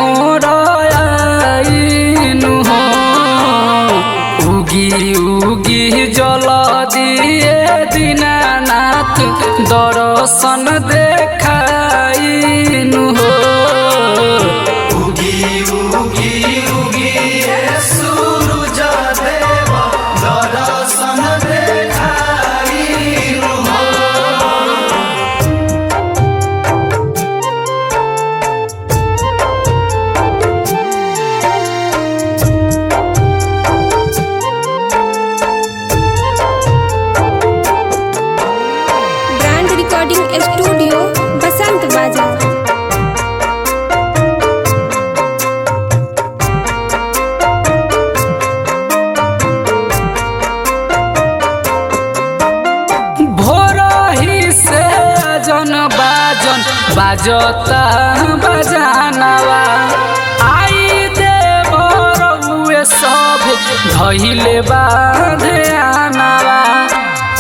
मोर आइनु हो। उगी उगी जल दिए दीनानाथ दर्शन देखाइनु हो। उगी उगी उगी सूरज देव दर्शन देखाइनु हो। ब्रांड रिकॉर्डिंग स्टूडियो बसंत बाजार। भोरही से अजन बाजन बाजता बजानवा। आई देव रउए सब धइले बाधे आनवा।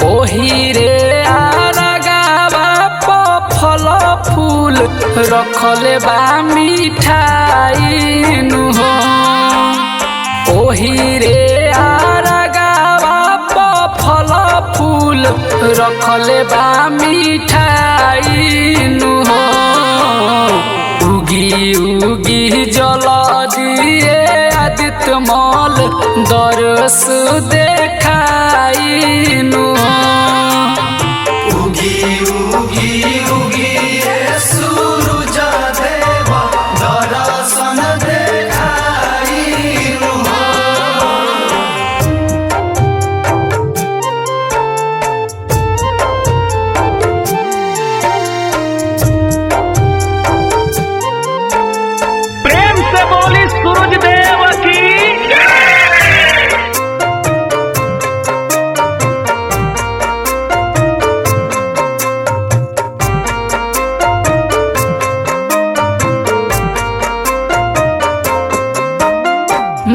ओही रे आरगावा प फल फूल रखले बा मिठाइनु हो। ओही रे आरगावा प फल फूल रखले बा मिठाइनु हो। उगी उगी जल दिए आदित्य मल दर्श देखाइनु हो। उगी उगी उगी सूरज देव दर्शन देखाइनु हो। प्रेम से बोली सूरज देव की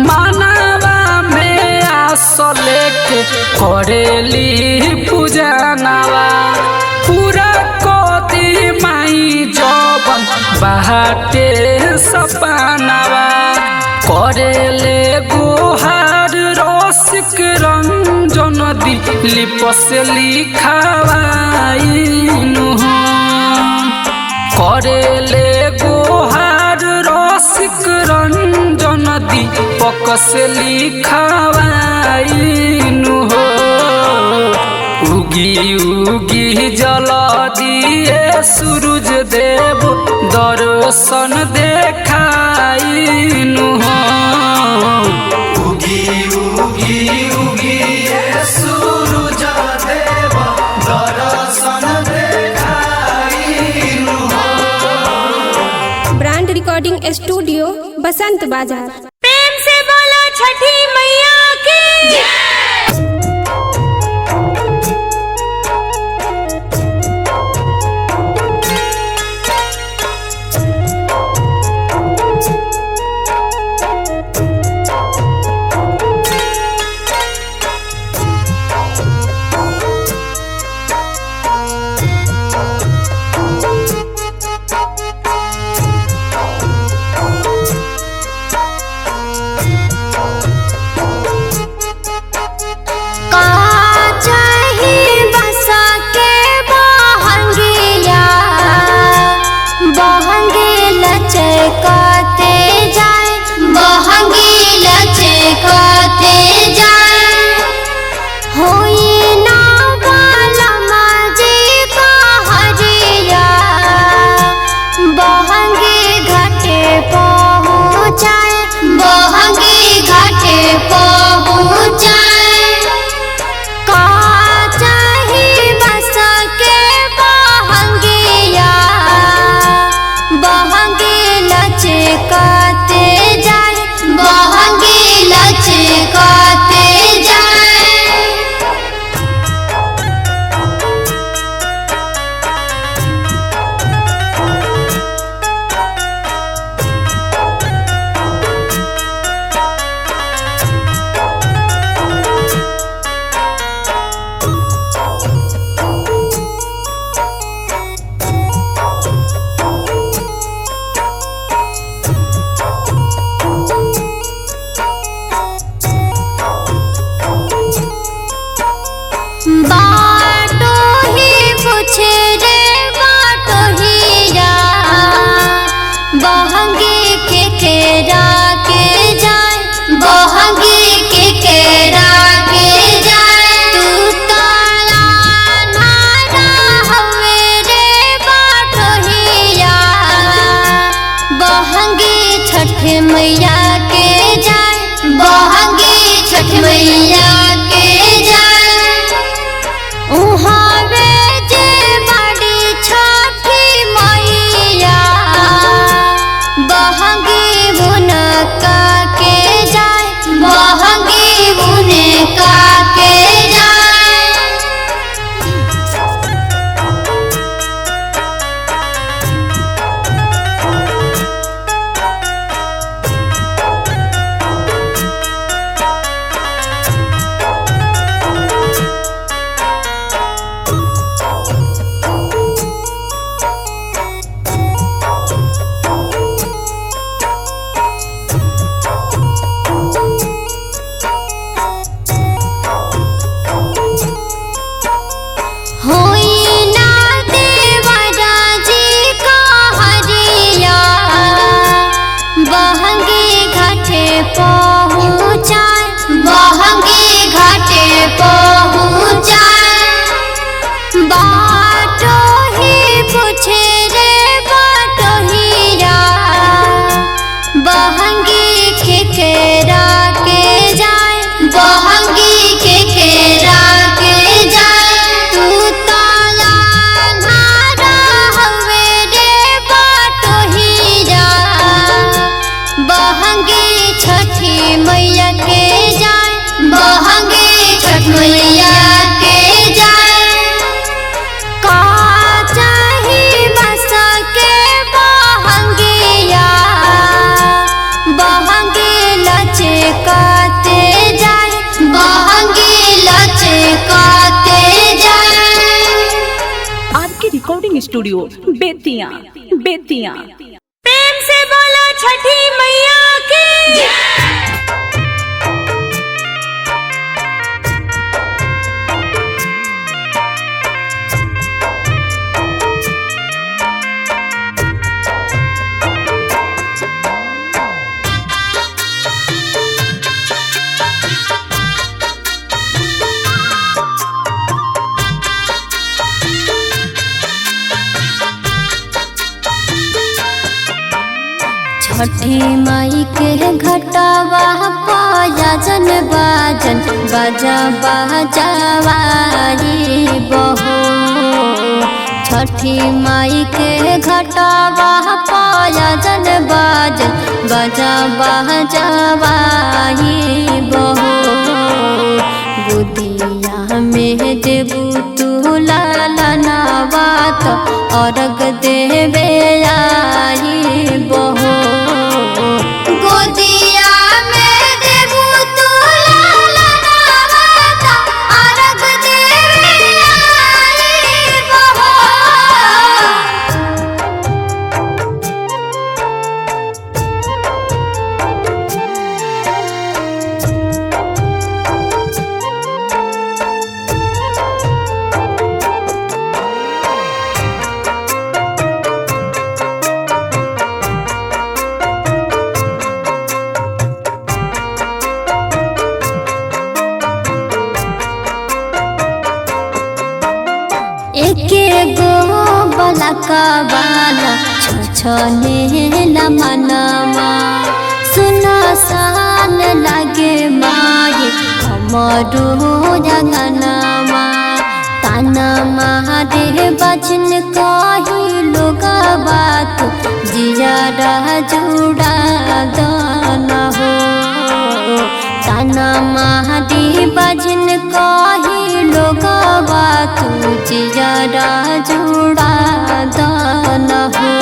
मानवा में आस लेके करेली पूजनवा। पूरा कोदी माई जबन बाटे सपनवा। करेले गुहार रसिक रंजन दिलीप से लिखावाइनु हो। करेले गुहार रसिक रंजन दीपक से लिखावाइनु हो। उगी उगी जल दिए सूरज देव दर्शन देखाइनु हो। उगी उगी उगी सूरज देव दर्शन देखाइनु हो। ब्रांड रिकॉर्डिंग स्टूडियो बसंत बाजार। प्रेम से बोलो छठी मैया की बहंगी छठ मैया के जाए, बहंगी छठ मैया के जाए। उहाँ बेजे बड़ी छठी मैया, बहंगी बुनका के जाए, बहंगी बुनका के जाए। बहंगी घाटे पहुँचाए, बाटोही पूछे रे बाटोहिया, बहंगी केकरा के जाए, बहंगी केकरा के जाए। तू ताला नारा हवे रे बाटोहिया, बहंगी छठी मैया के जाए, बहंगी छठ मैया के जाए। का चाही बस के बहंगिया, बहंगी लचकाते जाए, बहंगी लचकाते जाए। आपके रिकॉर्डिंग स्टूडियो बेतिया बेतिया। प्रेम से बोलो छठी मैया की। छठी माई के घटावा पायजन बाजन बाजा बाजावारी बहो। छठी माई के घटावा पायजन बाजन बाजा बाजावारी बहो। बुदिया में देबू तू लालनावा तो अर्घ देवे आई बहो। गोदिया में देबू तू लालनावा तो अर्घ देवे आई बहो। एके गो बलका बाला छछने लमनमा। सुना सान लागे माये हमरो जगनमा। ताना मारे बचन कही लोग बात जिया जुड़ा दाना हो। ताना मारी बचन कही लोग बात जिया जुड़ा दाना हो।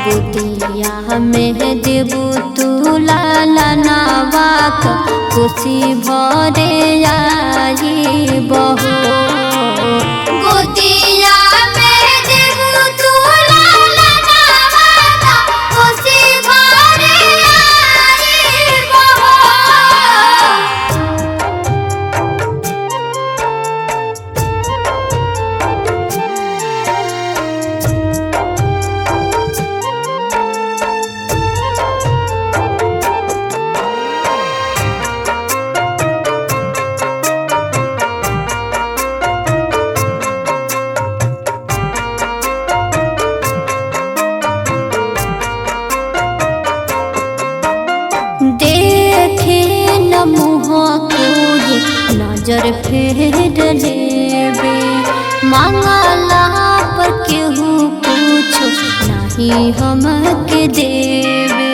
बुदिया में देबू तू लालनावा तो खुशी भरे आई बहो। गोदिया में देबू तू लालनावा तो खुशी भरे आई बहो। नजर फेर लेबे मांगला पर केहू कुछो नहीं हमके देवे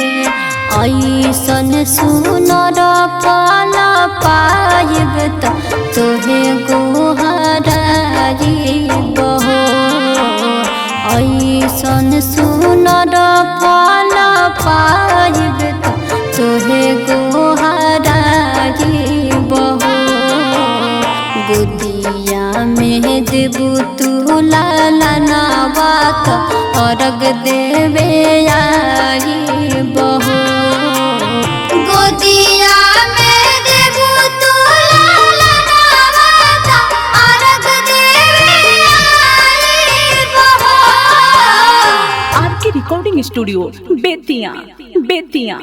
ऐसन सुनर पाला पाइब त तोहे गोहराई बहो ऐसन सुनर पाला पाइब त तोहे गोहराई बहो गोदिया में देबू तू लालनावा त अर्घ देवे आई बहो गोदिया में देबू तू लालनावा त अर्घ देवे आई बहो। आर के रिकॉर्डिंग स्टूडियो बेतिया बेतिया।